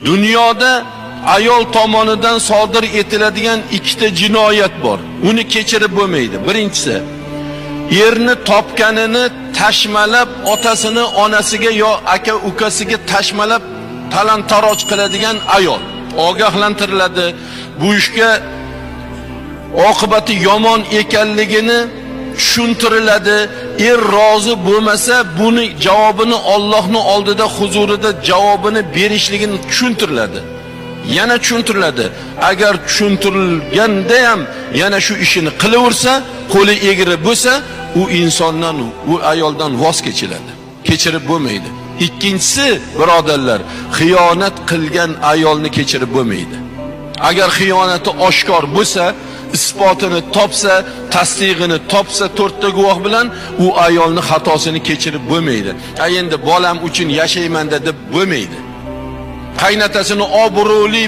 Dunyoda ayol tomonidan sodir etiladigan ikkita jinoyat bor. Uni kechirib bo'lmaydi. Birinchisi, erni topganini tashmalab otasini, onasiga yo aka ukasiga tashmalab talon-taroj qiladigan ayol ogohlantiriladi. Bu ishga oqibati yomon ekanligini tushuntiriladi. Er rozi bo'lmasa, buni javobini Allohning oldida huzurida javobini berishligini tushuntiriladi. Yana tushuntiriladi. Agar tushuntirilganda ham yana shu ishini qilaversa, qo'li egri bo'lsa, u insondan, u ayoldan voz kechiladi. Kechirib bo'lmaydi. Ikkinchisi, birodarlar, xiyonat qilgan ayolni kechirib bo'lmaydi. Agar xiyonati oshkor bo'lsa, isbotini topsa, tasdig'ini topsa 4 ta guvoh bilan u ayolni xatosini kechirib bo'lmaydi. Endi bolam uchun yashayman deb bo'lmaydi. Qaynatasini obro'li